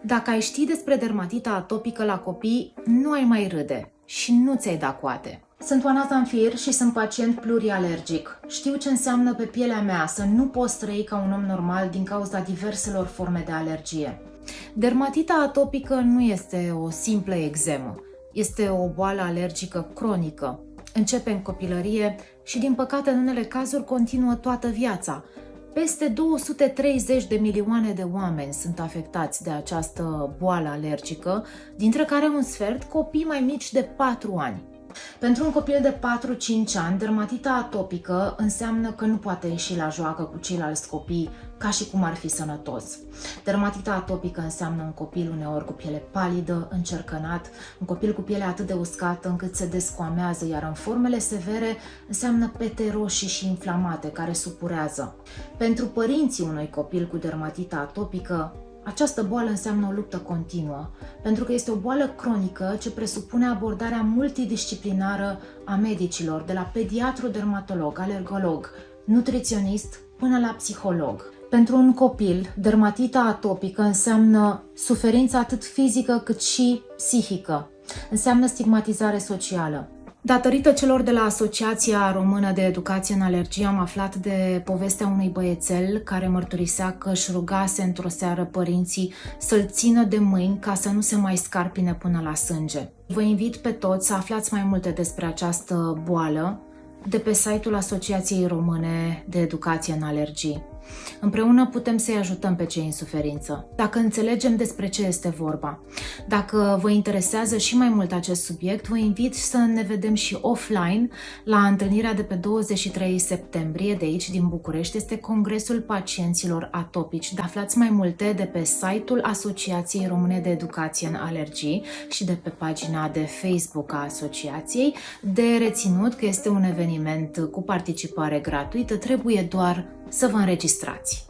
Dacă ai ști despre dermatita atopică la copii, nu ai mai râde și nu ți-ai da coate. Sunt Oana Zanfir și sunt pacient plurialergic. Știu ce înseamnă pe pielea mea să nu poți trăi ca un om normal din cauza diverselor forme de alergie. Dermatita atopică nu este o simplă eczemă. Este o boală alergică cronică. Începe în copilărie și, din păcate, în unele cazuri continuă toată viața. Peste 230 de milioane de oameni sunt afectați de această boală alergică, dintre care un sfert copii mai mici de 4 ani. Pentru un copil de 4-5 ani, dermatita atopică înseamnă că nu poate ieși la joacă cu ceilalți copii ca și cum ar fi sănătos. Dermatita atopică înseamnă un copil uneori cu piele palidă, încercănat, un copil cu piele atât de uscată încât se descoamează, iar în formele severe înseamnă pete roșii și inflamate care supurează. Pentru părinții unui copil cu dermatita atopică, această boală înseamnă o luptă continuă, pentru că este o boală cronică ce presupune abordarea multidisciplinară a medicilor, de la pediatru, dermatolog, alergolog, nutriționist până la psiholog. Pentru un copil, dermatita atopică înseamnă suferință atât fizică cât și psihică. Înseamnă stigmatizare socială. Datorită celor de la Asociația Română de Educație în Alergie am aflat de povestea unui băiețel care mărturisea că își rugase într-o seară părinții să-l țină de mâini ca să nu se mai scarpine până la sânge. Vă invit pe toți să aflați mai multe despre această boală de pe site-ul Asociației Române de Educație în Alergii. Împreună putem să-i ajutăm pe cei în suferință, dacă înțelegem despre ce este vorba. Dacă vă interesează și mai mult acest subiect, vă invit să ne vedem și offline la întâlnirea de pe 23 septembrie de aici din București. Este Congresul Pacienților Atopici. Aflați mai multe de pe site-ul Asociației Române de Educație în Alergii și de pe pagina de Facebook a Asociației. De reținut că este un eveniment cu participare gratuită, trebuie doar să vă înregistrați.